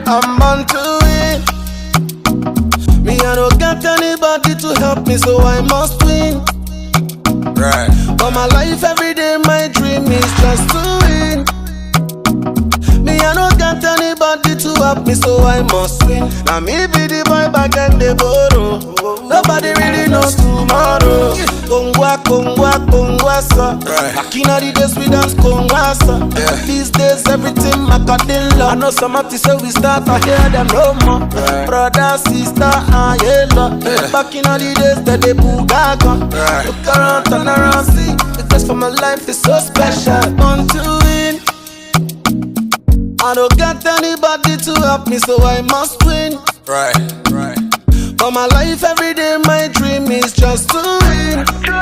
I'm born to win. Me, I don't got anybody to help me, so I must win. Right. For my life, every day, my dream is just to win. Me, I don't got anybody to help me, so I must win. Now me be the boy back and the borrow. Nobody really knows tomorrow. Kongwa, kongwa, kongwa, sir. Back in the days we dance kongwa, sir. These days everything macadilla. I know some have to say we start, I hear them no more. Brother, sister, and yellow. Back in the days that they boogaga. Look around, turn around, see. The best for my life is so special. Want to win. I don't got anybody to help me, so I must win. Right. For my life, every day, my dream is just to win.